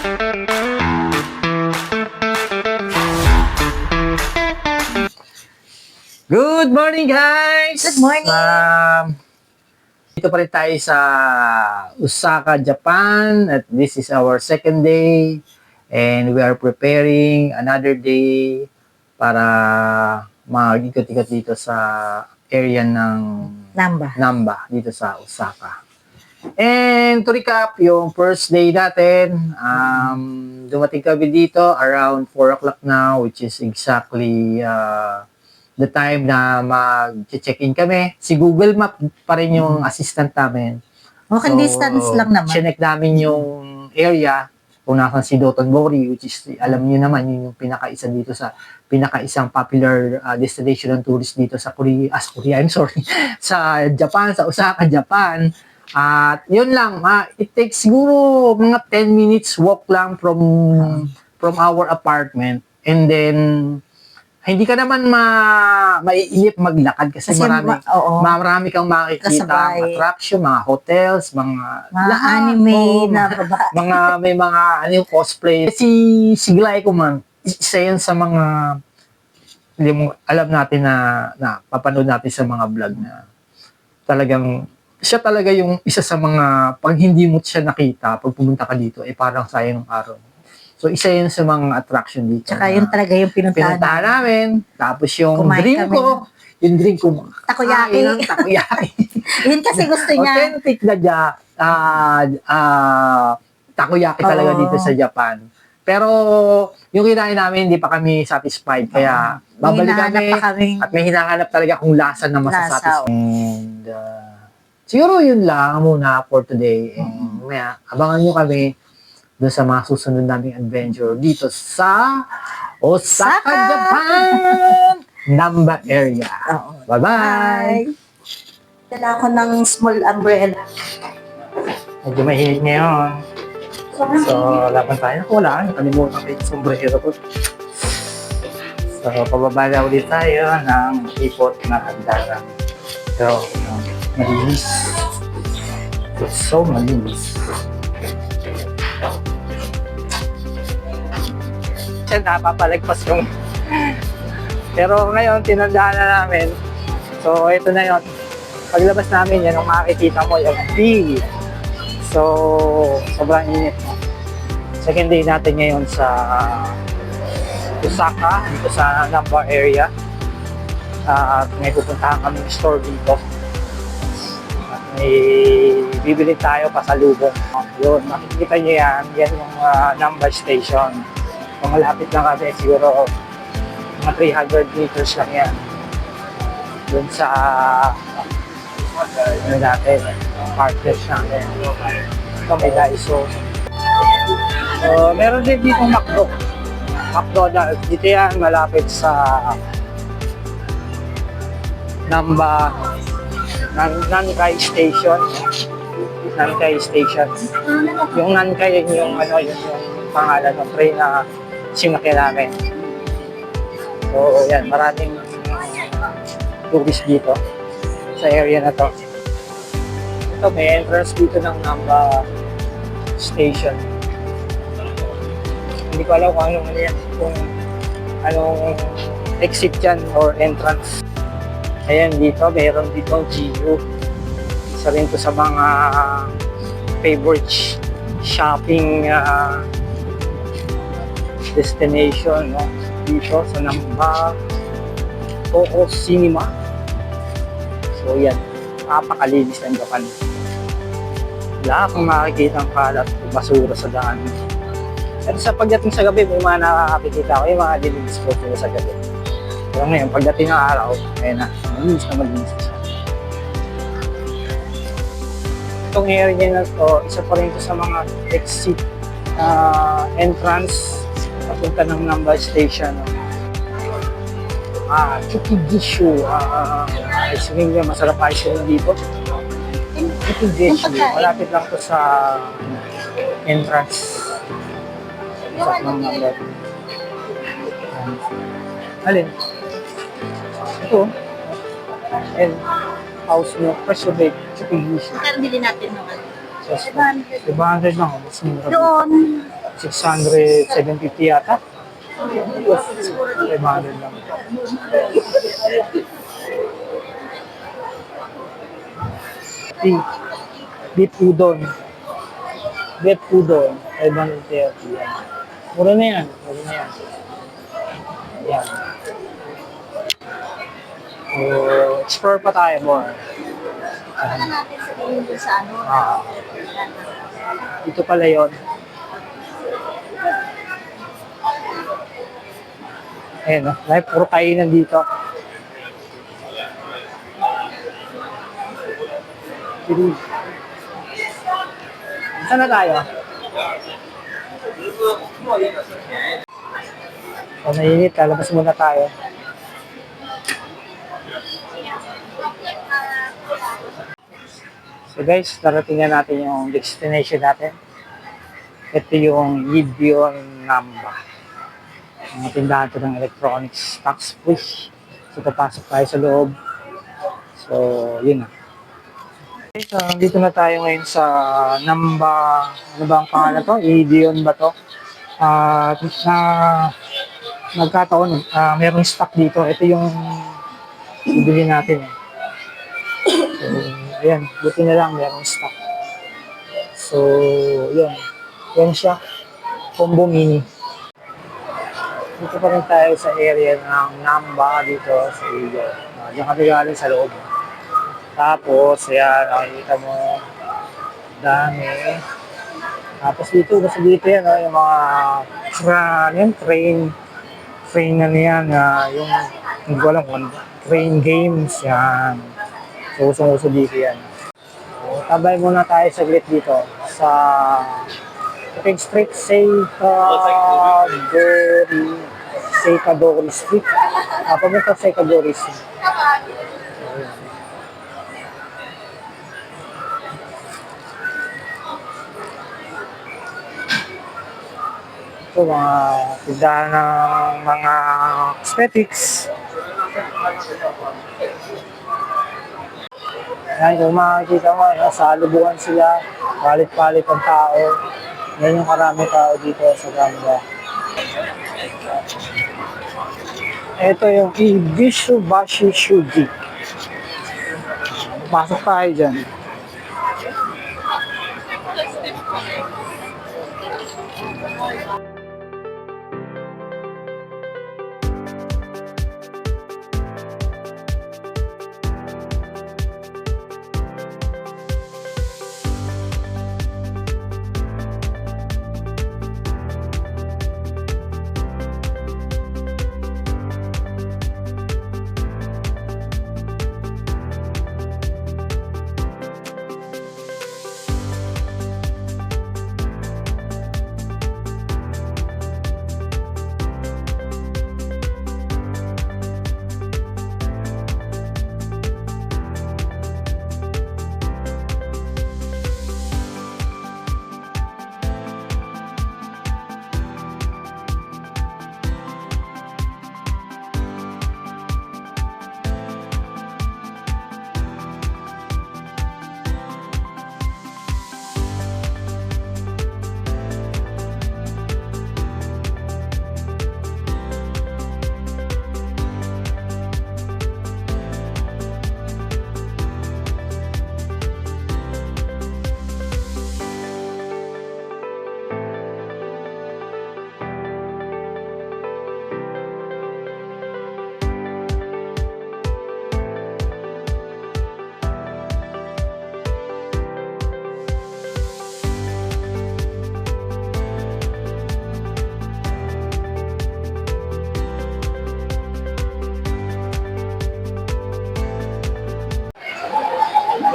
Good morning, guys! Good morning! Dito pa rin tayo sa Osaka, Japan, at this is our second day and we are preparing another day para mag-ikot-ikot dito sa area ng Namba dito sa Osaka. And to recap, yung first day natin, dumating kami dito around 4 o'clock now, which is exactly the time na mag-check-in kami. Si Google Map pa rin yung assistant namin. Walking distance lang naman. Chinek namin yung area kung nasan si Dotonbori, which is, alam niyo naman, yun yung pinaka-isa dito sa pinaka-isang popular destination ng tourist dito sa sa Japan, sa Osaka, Japan. At yun lang, it takes siguro mga 10 minutes walk lang from our apartment. And then, hindi ka naman maiinip maglakad kasi marami kang makikita attraction, mga hotels, mga anime na may mga cosplay. Si Glay ko man, isa yan sa mga alam natin na papanood natin sa mga vlog na talagang siya talaga yung isa sa mga pag hindi mo siya nakita, pag pumunta ka dito, parang sayang ng araw. So, isa yun sa mga attraction dito. Tsaka yun talaga yung pinuntahan namin. Tapos yung drink ko, takoyaki. Yun kasi gusto niya. Authentic na takoyaki talaga dito sa Japan. Pero, yung kinain namin, hindi pa kami satisfied. Kaya, babalik kami at may hinahanap talaga kung lasa na masasatisfied. And, siguro yun lang muna for today. And, abangan nyo kami doon sa mga susunod naming adventure dito sa Osaka, Japan! Namba area. Bye-bye! Dala ko ng small umbrella. Medyo mahilig ngayon. So, laban tayo. Wala, nakalimutan ko yung sombrero ko. So, pababa na ulit tayo ng ipot na hagdaran. So, malinis. It's so malinis. Siya napapalagpas yung pero ngayon tinandaan na namin, so ito na yun, paglabas namin yan ang makikita mo yung B. So sobrang init. Second day natin ngayon sa Osaka, dito sa Namba area, at may pupuntahan kami ng store dito at may bibili tayo pasalubong. Yun, makikita nyo yan yung Namba station. Kung malapit lang kasi, siguro mga 300 meters lang yan. Doon sa natin, partners natin. Ito may Daiso. Meron din dito McDonald's. Dito yan, malapit sa Namba Nankai Station. Nankai Station. Yung Nankai, yung pangalan ng train na sinakyan namin. So, yan, maraming tourist dito sa area na to. Ito, may entrance dito ng Namba Station. Hindi ko alam kung anong exit yan or entrance. Ayan, dito, mayroon dito GU. Isa rin to sa mga favorite shopping destination, no? Dito sa Namba Toho Cinema. So yan, napakalinis ng Japan. Wala kang makikita ang kalat o basura sa daan. Pero sa pagdating sa gabi, may mga nakakakita ko yung mga dilinis ko sa gabi. Pero ngayon, pagdating ng araw, ayun na, malinis siya. Itong area na to, isa pa rin ito sa mga exit entrance papunta ng Namba Station. Chukigishu. Ice cream niya, masarap ice cream dito. Chukigishu. Malapit lang to sa entrance. Sa Namba. Alin? Ito. And house nyo, fresh bake, Chukigishu. Kaya bili natin naman. 500 lang. Mas mura. Doon. 600, 750 yata. 500 lang. Beef, beef udon. Beef udon, 530. Yan. Mura na yan. Mura na yan. Yan. So, explore pa tayo more. Ano natin sabihin doon sa ano? Ah, ito pala yun. Ayan, no? Like, puro kainan dito. Sige. Saan na tayo? So, nainit. Lalabas muna tayo. So guys, darating na natin yung destination natin. Ito yung Gideon Namba. Ang tindahan ito ng electronics, tax free. So papasok tayo sa loob. So, yun na. Okay, so dito na tayo ngayon sa Namba. Ano ba ang pangalan to? Gideon ba to? Na nagkataon, merong stock dito. Ito yung bibili natin. So, ayan, buti na lang merong stock. So, yun. Yan siya. Combo mini. Dito pa rin tayo sa area ng Namba dito sa Igo. Diyan kami galing sa loob. Tapos, ayan, nakikita mo, dami. Tapos dito, kasi dito yan, yung mga train na niyan, yung, hindi ko alam kung train games, yan. So, usong-uso dito yan. So, tabay muna tayo saglit dito sa King Street, Seikadori Street. Pamunta sa Seikadori Street. Ito, mga tindahan ng mga cosmetics. Yan, kung makikita mo, salubuhan sila, palit-palit ang tao. Yan yung karami tao dito sa Gamba. Ito yung Ibishubashi Shuji. Pasok tayo dyan.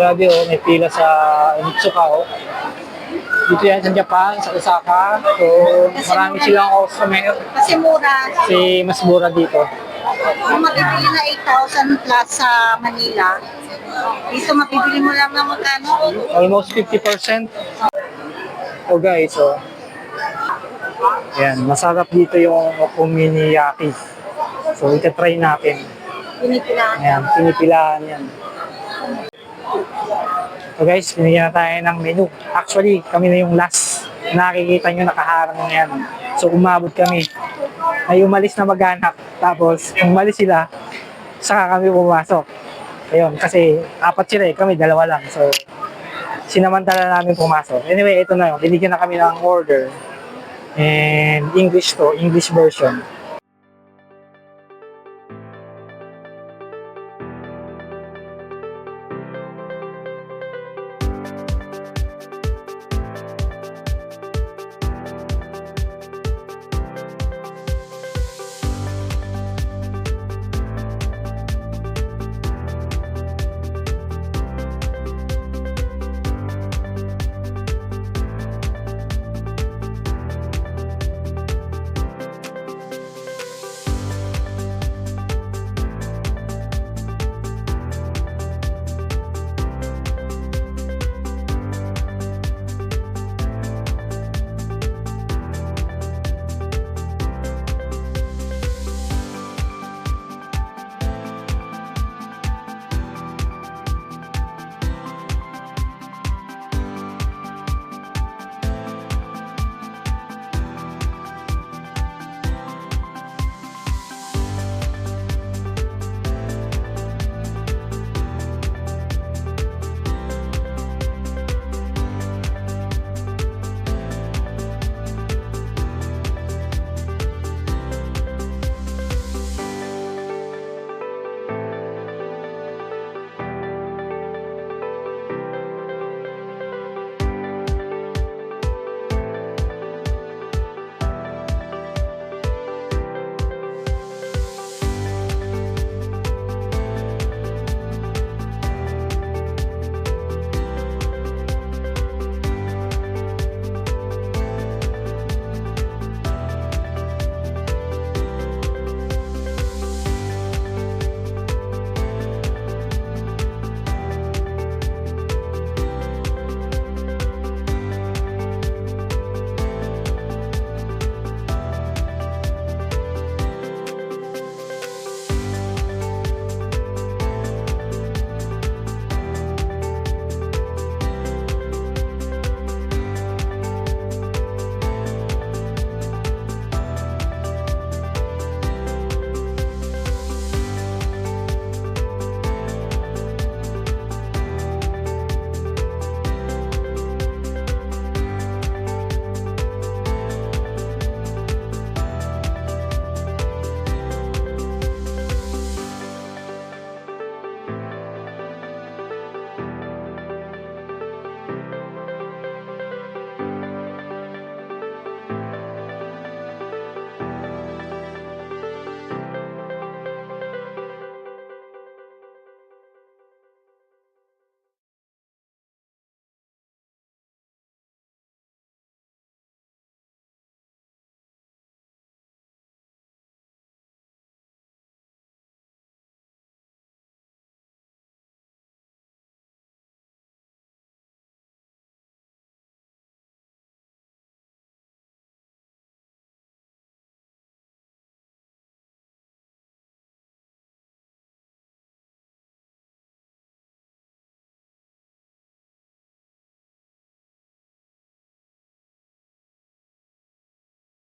Grabe oh, may pila sa Onitsuka oh. Dito yan sa Japan, sa Osaka. So, marami silang customer. Kasi mura. Kasi mas mura dito. Kung mabibili na 8,000 plus sa Manila, dito mabibili mo lang ng magkano? Almost 50%. So guys, so, yan, masarap dito yung okonomiyaki. So, ita-try natin. Pinipilahan. Ayan, pinipilahan yan. So guys, pinigyan na tayo ng menu. Actually, kami na yung last. Nakikita nyo nakaharang na yan. So umabot kami. Ay umalis na maghanap. Tapos umalis sila, saka kami pumasok. Ayun, kasi apat sila eh, kami dalawa lang. So sinamantala namin pumasok. Anyway, ito na yun. Binigyan na kami ng order. And English to, English version.